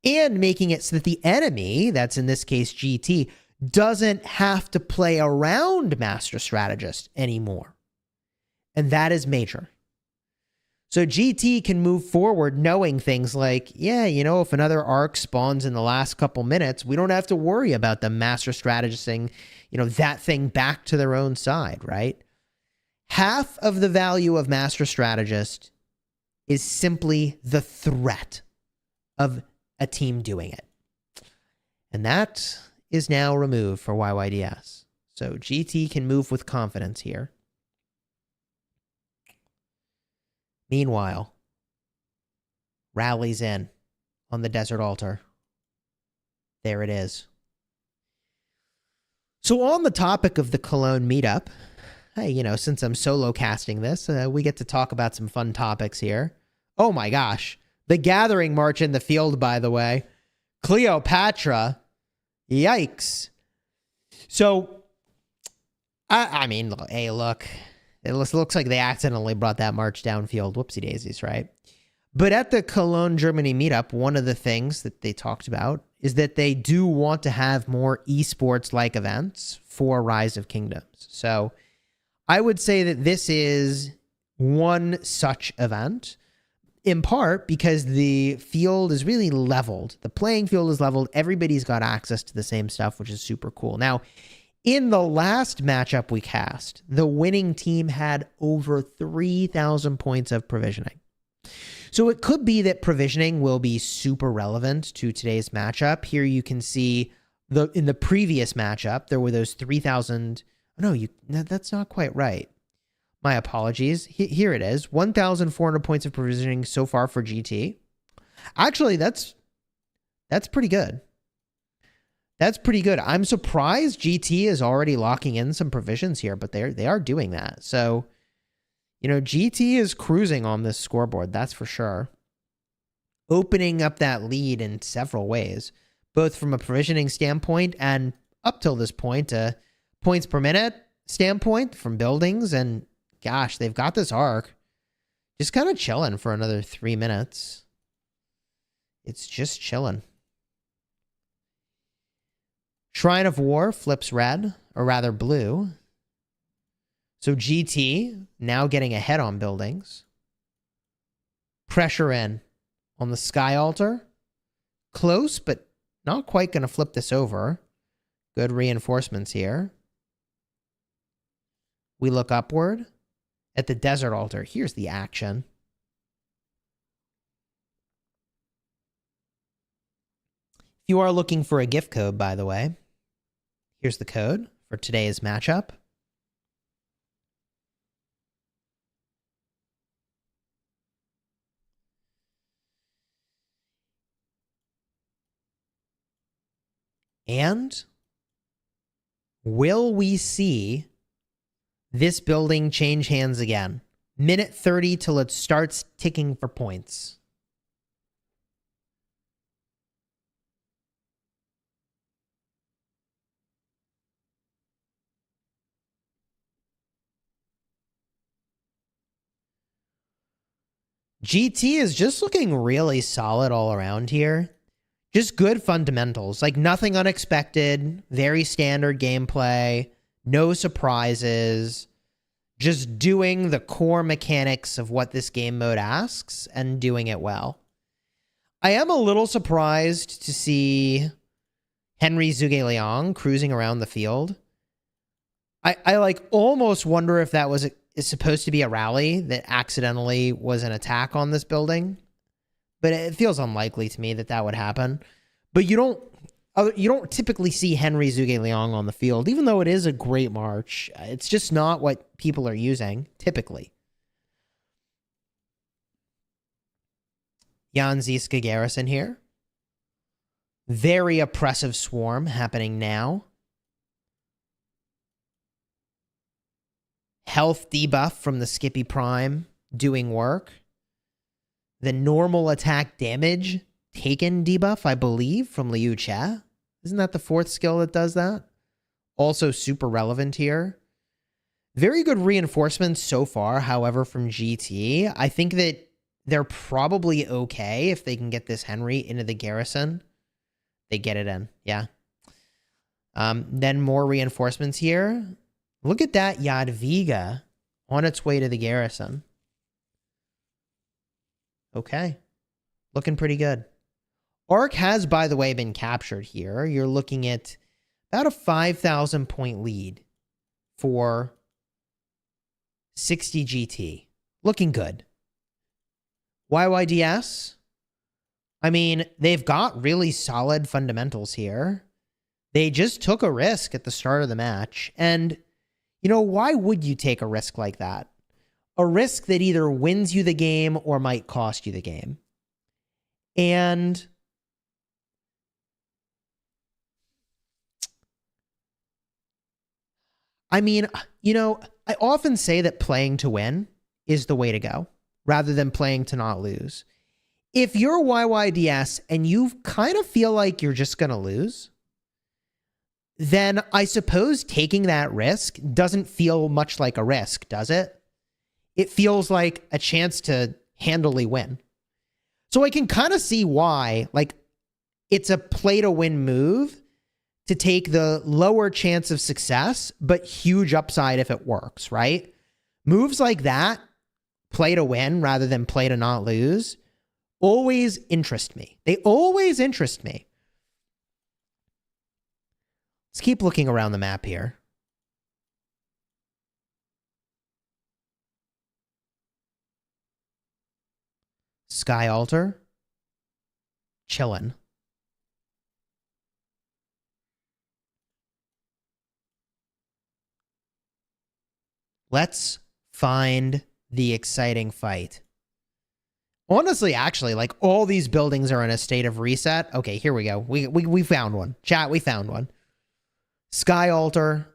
and making it so that the enemy, that's in this case GT, doesn't have to play around master strategist anymore. And that is major. So GT can move forward knowing things like, yeah, you know, if another arc spawns in the last couple minutes, we don't have to worry about the master strategisting, you know, that thing back to their own side, right? Half of the value of master strategist is simply the threat of a team doing it. And that is now removed for YYDS. So GT can move with confidence here. Meanwhile, rallies in on the desert altar. There it is. So on the topic of the Cologne meetup, hey, you know, since I'm solo casting this, we get to talk about some fun topics here. Oh my gosh. The gathering march in the field, by the way. Cleopatra. Yikes. So, I mean, hey, look. It looks like they accidentally brought that march downfield. Whoopsie daisies, right? But at the Cologne, Germany meetup, one of the things that they talked about is that they do want to have more esports-like events for Rise of Kingdoms. So I would say that this is one such event, in part because the field is really leveled. The playing field is leveled. Everybody's got access to the same stuff, which is super cool. Now, in the last matchup we cast, the winning team had over 3,000 points of provisioning. So it could be that provisioning will be super relevant to today's matchup. Here you can see in the previous matchup, there were those 3,000. No, that's not quite right. My apologies. Here it is. 1,400 points of provisioning so far for GT. Actually, that's pretty good. That's pretty good. I'm surprised GT is already locking in some provisions here, but they are doing that. So, you know, GT is cruising on this scoreboard, that's for sure. Opening up that lead in several ways, both from a provisioning standpoint and up till this point, a points per minute standpoint from buildings. And gosh, they've got this arc just kind of chilling for another 3 minutes. It's just chilling. Shrine of War flips red, or rather blue. So GT now getting ahead on buildings. Pressure in on the Sky Altar. Close, but not quite going to flip this over. Good reinforcements here. We look upward at the Desert Altar. Here's the action. If you are looking for a gift code, by the way, here's the code for today's matchup. And will we see this building change hands again? Minute 30 till it starts ticking for points. GT is just looking really solid all around here. Just good fundamentals, like nothing unexpected, very standard gameplay, no surprises, just doing the core mechanics of what this game mode asks and doing it well. I am a little surprised to see Henry Zhuge cruising around the field. I like almost wonder if that was is supposed to be a rally that accidentally was an attack on this building. But it feels unlikely to me that that would happen. But you don't typically see Henry Zhuge on the field, even though it is a great march. It's just not what people are using, typically. Jan Zizka Garrison here. Very oppressive swarm happening now. Health debuff from the Skippy Prime doing work. The normal attack damage taken debuff, I believe, from Liu Che. Isn't that the fourth skill that does that? Also super relevant here. Very good reinforcements so far, however, from GT. I think that they're probably okay if they can get this Henry into the garrison. They get it in, yeah. Then more reinforcements here. Look at that Jadwiga on its way to the garrison. Okay. Looking pretty good. Arc has, by the way, been captured here. You're looking at about a 5,000 point lead for 60 GT. Looking good. YYDS. I mean, they've got really solid fundamentals here. They just took a risk at the start of the match. And, you know, why would you take a risk like that? A risk that either wins you the game or might cost you the game. And I mean, you know, I often say that playing to win is the way to go rather than playing to not lose. If you're YYDS and you kind of feel like you're just going to lose, then I suppose taking that risk doesn't feel much like a risk, does it? It feels like a chance to handily win. So I can kind of see why, like, it's a play to win move to take the lower chance of success, but huge upside if it works, right? Moves like that, play to win rather than play to not lose, always interest me. They always interest me. Let's keep looking around the map here. Sky Altar. Chillin'. Let's find the exciting fight. Honestly, actually, like all these buildings are in a state of reset. Okay, here we go. We found one. Chat, we found one. Sky Altar.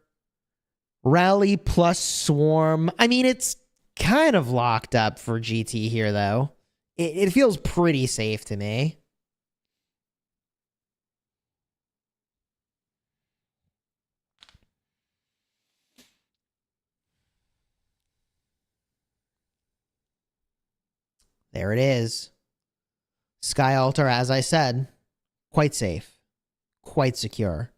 Rally plus Swarm. I mean, it's kind of locked up for GT here, though. It feels pretty safe to me. There it is. Sky Altar, as I said, quite safe, quite secure.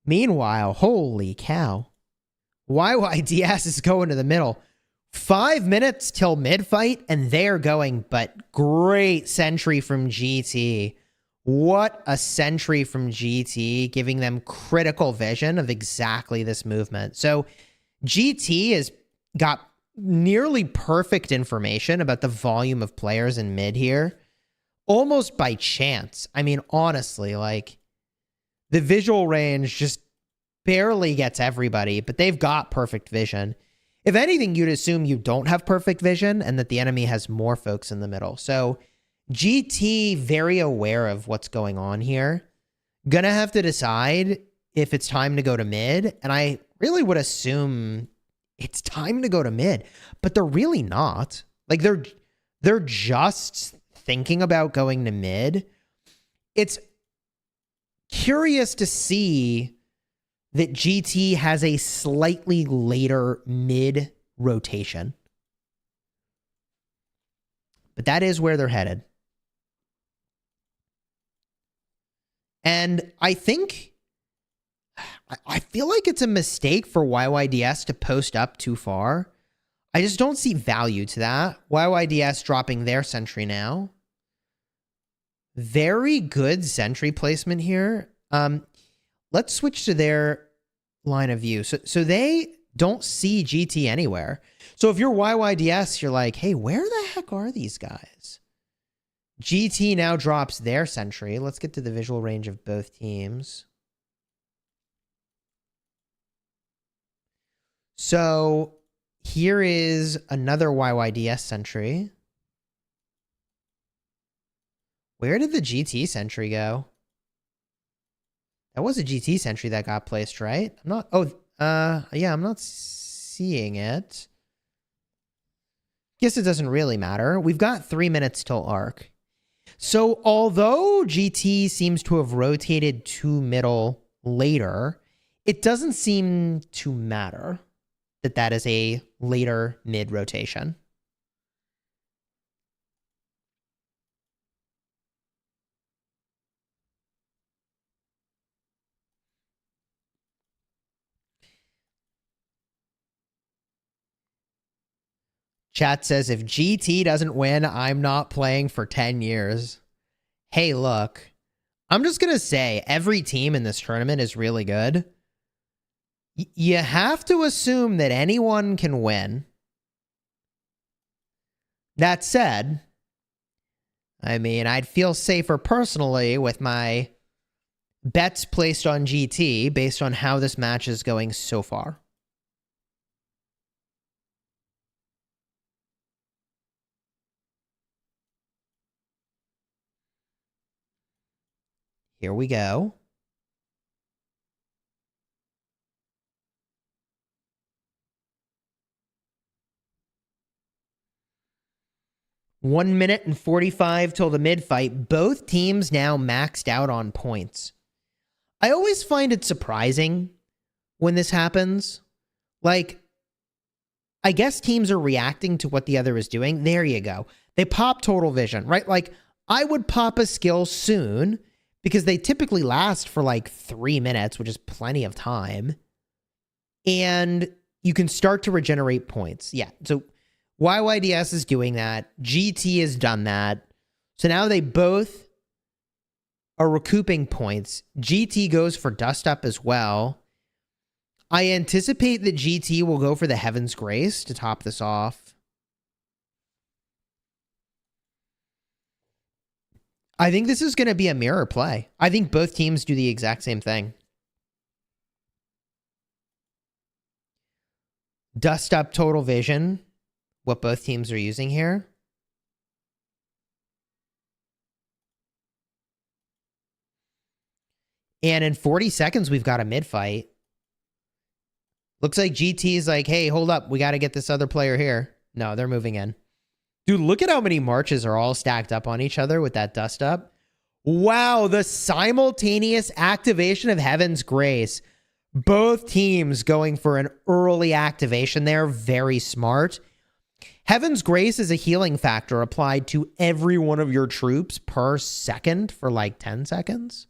Meanwhile, holy cow, YYDS is going to the middle. 5 minutes till mid-fight, and they're going, but great sentry from GT. What a sentry from GT, giving them critical vision of exactly this movement. So GT has got nearly perfect information about the volume of players in mid here, almost by chance. I mean, honestly, like, the visual range just barely gets everybody, but they've got perfect vision. If anything, you'd assume you don't have perfect vision and that the enemy has more folks in the middle. So GT, very aware of what's going on here, gonna have to decide if it's time to go to mid, and I really would assume it's time to go to mid, but they're really not. Like, they're just thinking about going to mid. It's curious to see that GT has a slightly later mid rotation. But that is where they're headed. And I feel like it's a mistake for YYDS to post up too far. I just don't see value to that. YYDS dropping their sentry now. Very good sentry placement here. Let's switch to their line of view. So they don't see GT anywhere. So if you're YYDS, you're like, hey, where the heck are these guys? GT now drops their sentry. Let's get to the visual range of both teams. So here is another YYDS sentry. Where did the GT sentry go? That was a GT sentry that got placed, right? I'm not, yeah, I'm not seeing it. Guess it doesn't really matter. We've got 3 minutes till arc. So although GT seems to have rotated to middle later, it doesn't seem to matter that that is a later mid rotation. Chat says, if GT doesn't win, I'm not playing for 10 years. Hey, look, I'm just going to say every team in this tournament is really good. You have to assume that anyone can win. That said, I mean, I'd feel safer personally with my bets placed on GT based on how this match is going so far. Here we go. (1 minute and 45 till the mid-fight. Both teams now maxed out on points. I always find it surprising when this happens. Like, I guess teams are reacting to what the other is doing. There you go. They pop total vision, right? Like, I would pop a skill soon because they typically last for like 3 minutes, which is plenty of time. And you can start to regenerate points. Yeah, so YYDS is doing that. GT has done that. So now they both are recouping points. GT goes for Dust Up as well. I anticipate that GT will go for the Heaven's Grace to top this off. I think this is going to be a mirror play. I think both teams do the exact same thing. Dust Up total vision, what both teams are using here. And in 40 seconds, we've got a mid-fight. Looks like GT is like, hey, hold up. We got to get this other player here. No, they're moving in. Dude, look at how many marches are all stacked up on each other with that Dust Up. Wow, the simultaneous activation of Heaven's Grace. Both teams going for an early activation there. Very smart. Heaven's Grace is a healing factor applied to every one of your troops per second for like 10 seconds.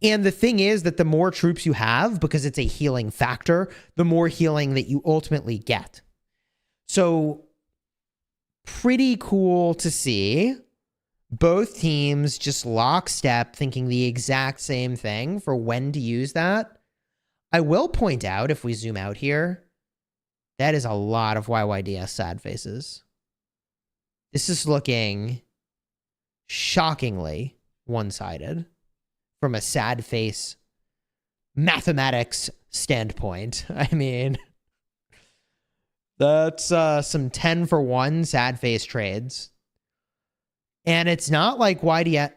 And the thing is that the more troops you have, because it's a healing factor, the more healing that you ultimately get. So pretty cool to see both teams just lockstep thinking the exact same thing for when to use that. I will point out, if we zoom out here, that is a lot of YYDS sad faces. This is looking shockingly one-sided from a sad face mathematics standpoint. I mean, that's some 10 for 1 sad face trades. And it's not like YDS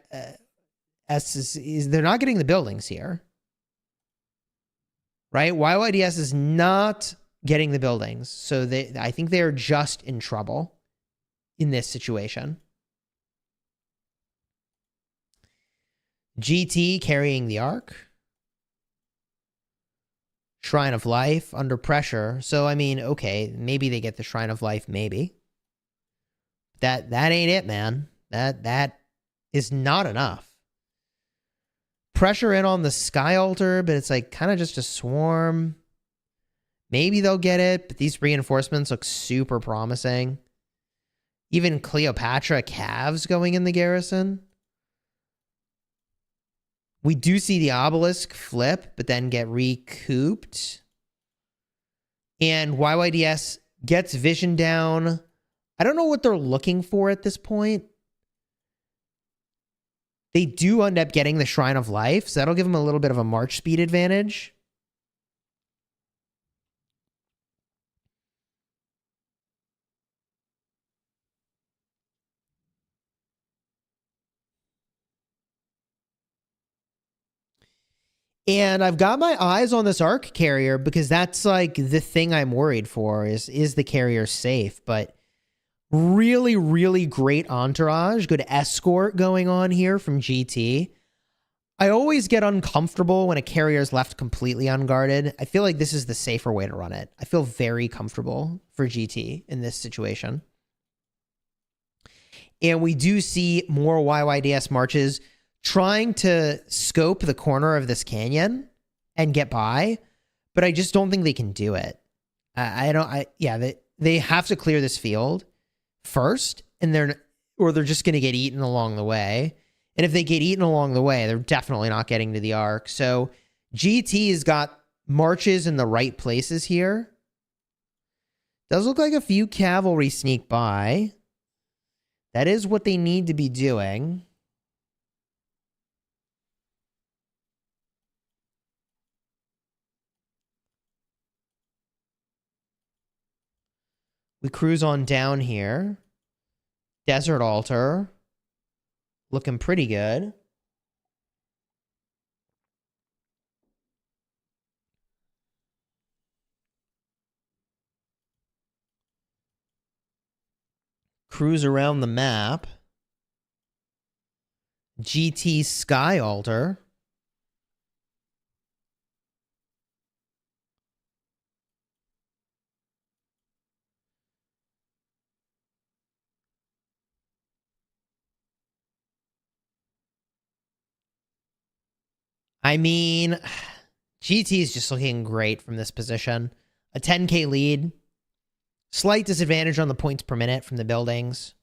is they're not getting the buildings here. Right? YYDS is not getting the buildings. So I think they're just in trouble in this situation. GT carrying the Ark. Shrine of Life under pressure. So, I mean, okay, maybe they get the Shrine of Life, maybe. That ain't it, man. That is not enough. Pressure in on the Sky Altar, but it's like kind of just a swarm. Maybe they'll get it, but these reinforcements look super promising. Even Cleopatra calves going in the garrison. We do see the obelisk flip, but then get recouped. And YYDS gets vision down. I don't know what they're looking for at this point. They do end up getting the Shrine of Life, so that'll give them a little bit of a march speed advantage. And I've got my eyes on this Ark carrier because that's like the thing I'm worried for is the carrier safe? But really, really great entourage. Good escort going on here from GT. I always get uncomfortable when a carrier is left completely unguarded. I feel like this is the safer way to run it. I feel very comfortable for GT in this situation. And we do see more YYDS marches trying to scope the corner of this canyon and get by, but I just don't think they can do it. They have to clear this field first, and they're just going to get eaten along the way. And if they get eaten along the way, they're definitely not getting to the Ark. So GT has got marches in the right places here. Does look like a few cavalry sneak by. That is what they need to be doing. We cruise on down here. Desert Altar. Looking pretty good. cruise around the map. GT Sky Altar. I mean, GT is just looking great from this position. A 10K lead. Slight disadvantage on the points per minute from the buildings.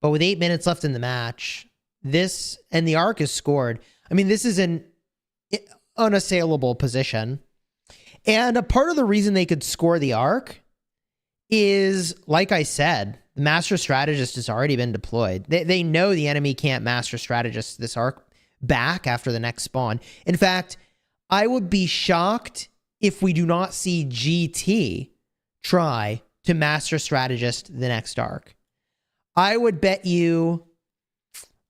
But with 8 minutes left in the match, this and the arc is scored. I mean, this is an unassailable position. And a part of the reason they could score the arc is, like I said, the Master Strategist has already been deployed. They know the enemy can't Master Strategist this arc back after the next spawn. In fact, I would be shocked if we do not see GT try to Master Strategist the next arc. I would bet you,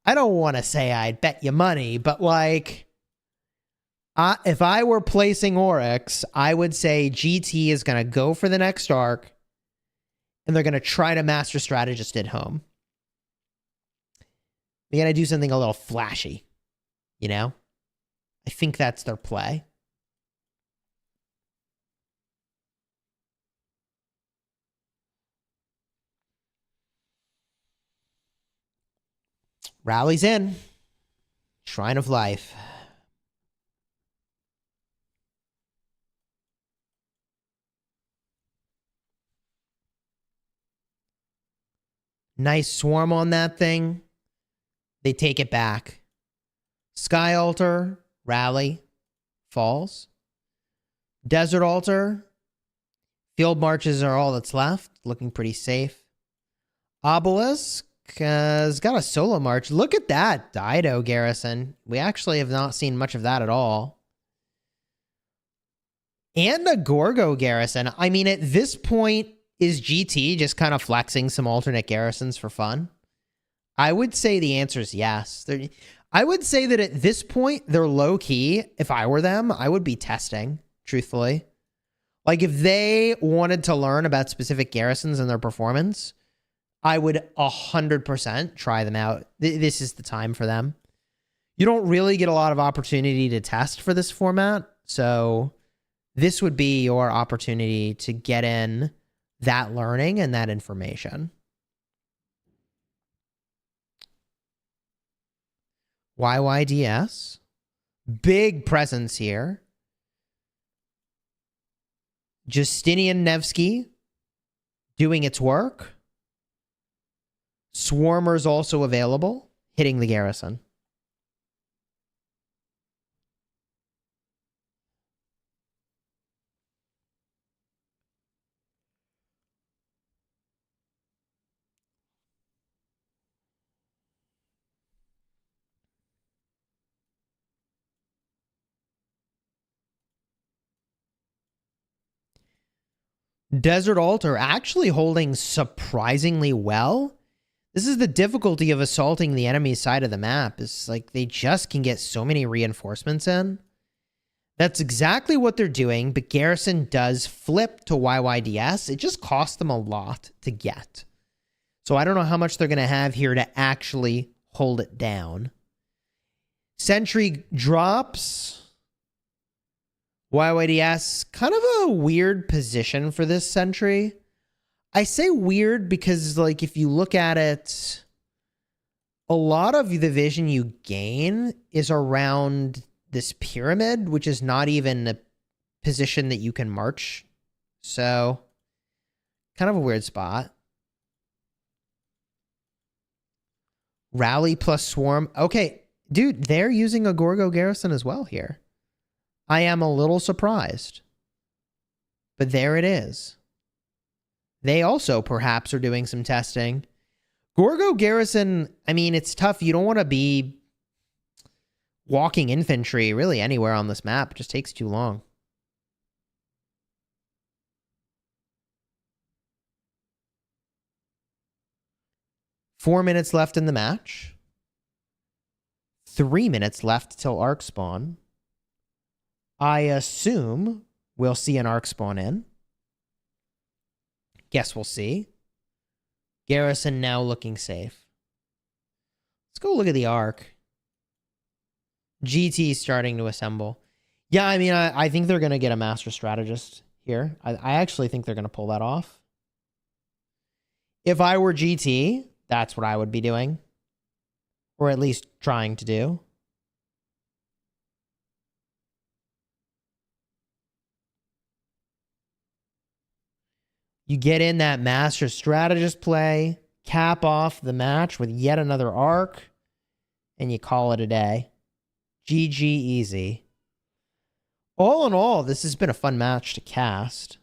I don't want to say I'd bet you money, but like, if I were placing Oryx, I would say GT is going to go for the next arc, and they're going to try to Master Strategist at home. They're going to do something a little flashy, you know? I think that's their play. Rally's in. Shrine of Life. Nice swarm on that thing. They take it back. Sky Altar, Rally, falls. Desert Altar. Field Marches are all that's left. Looking pretty safe. Obelisk has got a solo march. Look at that Dido garrison. We actually have not seen much of that at all. And a Gorgo garrison. I mean, at this point, is GT just kind of flexing some alternate garrisons for fun? I would say the answer is yes. I would say that at this point, they're low-key. If I were them, I would be testing, truthfully. Like, if they wanted to learn about specific garrisons and their performance, I would 100% try them out. This is the time for them. You don't really get a lot of opportunity to test for this format, so this would be your opportunity to get in that learning and that information. YYDS. Big presence here. Justinian Nevsky doing its work. Swarmers also available, hitting the garrison. Desert Altar actually holding surprisingly well. This is the difficulty of assaulting the enemy's side of the map. It's like they just can get so many reinforcements in. That's exactly what they're doing, but Garrison does flip to YYDS. It just costs them a lot to get. So I don't know how much they're going to have here to actually hold it down. Sentry drops. YYDS, kind of a weird position for this Sentry. I say weird because, like, if you look at it, a lot of the vision you gain is around this pyramid, which is not even a position that you can march. So, kind of a weird spot. Rally plus Swarm. Okay, dude, they're using a Gorgo Garrison as well here. I am a little surprised. But there it is. They also perhaps are doing some testing. Gorgo Garrison, I mean, it's tough. You don't want to be walking infantry really anywhere on this map. It just takes too long. Four minutes left in the match. 3 minutes left till arc spawn. I assume we'll see an arc spawn in. Guess we'll see. Garrison now looking safe. Let's go look at the arc. GT starting to assemble. Yeah, I mean, I think they're going to get a master strategist here. I actually think they're going to pull that off. If I were GT, that's what I would be doing. Or at least trying to do. You get in that master strategist play, cap off the match with yet another arc, and you call it a day. GG easy. All in all, this has been a fun match to cast.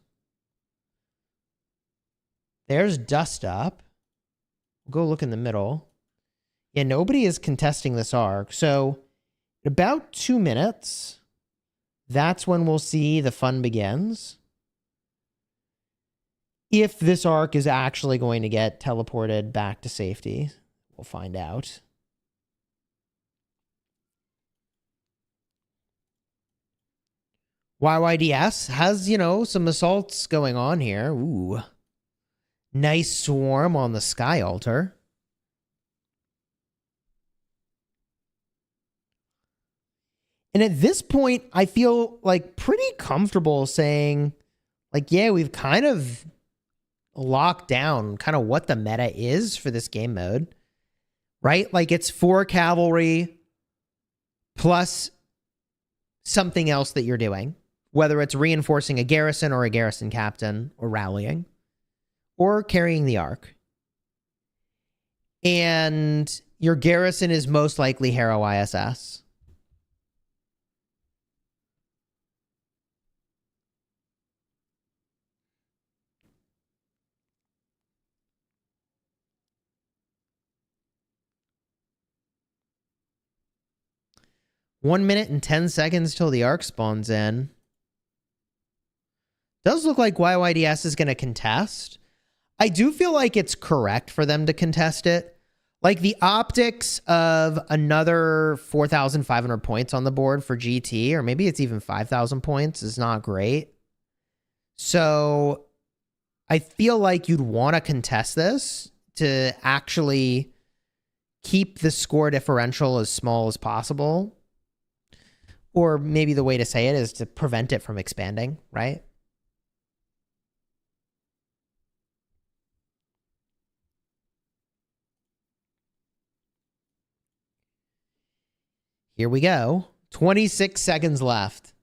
There's Dust Up. We'll go look in the middle. Yeah, nobody is contesting this arc. So, in about 2 minutes, that's when we'll see the fun begins. If this arc is actually going to get teleported back to safety, we'll find out. YYDS has, you know, some assaults going on here. Ooh. Nice swarm on the Sky Altar. And at this point, I feel like pretty comfortable saying, like, yeah, we've kind of locked down kind of what the meta is for this game mode, right? Like it's 4 cavalry plus something else that you're doing, whether it's reinforcing a garrison or a garrison captain or rallying or carrying the arc. And your garrison is most likely Harrow ISS. One minute and 10 seconds till the arc spawns in. Does look like YYDS is going to contest. I do feel like it's correct for them to contest it. Like the optics of another 4,500 points on the board for GT, or maybe it's even 5,000 points, is not great. So I feel like you'd want to contest this to actually keep the score differential as small as possible. Or maybe the way to say it is to prevent it from expanding, right? Here we go. 26 seconds left.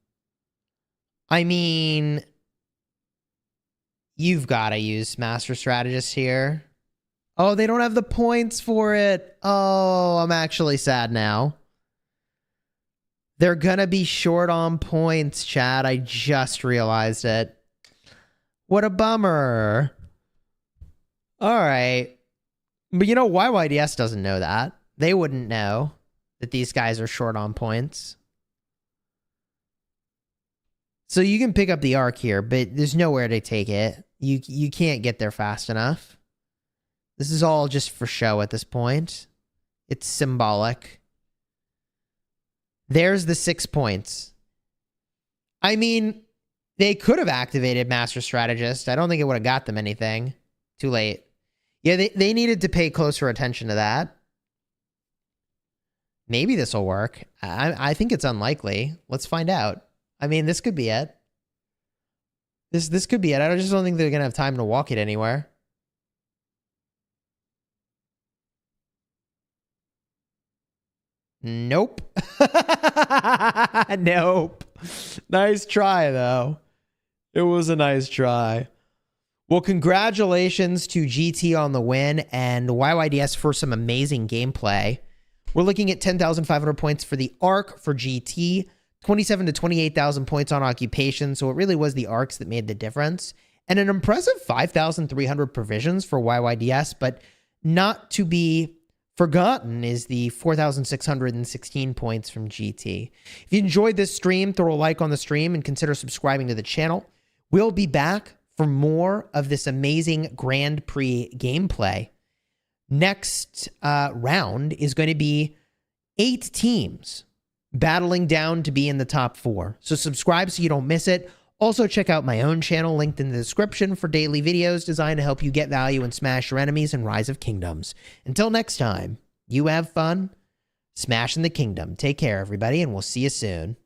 I mean, you've got to use Master Strategist here. Oh, they don't have the points for it. Oh, I'm actually sad now. They're gonna be short on points, chat. I just realized it. What a bummer. All right. But you know, YYDS doesn't know that. They wouldn't know that these guys are short on points. So you can pick up the arc here, but there's nowhere to take it. You can't get there fast enough. This is all just for show at this point. It's symbolic. There's the 6 points. I mean, they could have activated Master Strategist. I don't think it would have got them anything. Too late. Yeah, they needed to pay closer attention to that. Maybe this will work. I think it's unlikely. Let's find out. I mean, this could be it. This could be it. I just don't think they're going to have time to walk it anywhere. Nope. Nope. Nice try, though. It was a nice try. Well, congratulations to GT on the win and YYDS for some amazing gameplay. We're looking at 10,500 points for the arc for GT, 27 to 28,000 points on occupation. So it really was the arcs that made the difference. And an impressive 5,300 provisions for YYDS, but not to be forgotten is the 4,616 points from GT. If you enjoyed this stream, throw a like on the stream and consider subscribing to the channel. We'll be back for more of this amazing Grand Prix gameplay. Next round is going to be 8 teams battling down to be in the top 4. So subscribe so you don't miss it. Also, check out my own channel linked in the description for daily videos designed to help you get value and smash your enemies in Rise of Kingdoms. Until next time, you have fun smashing the kingdom. Take care, everybody, and we'll see you soon.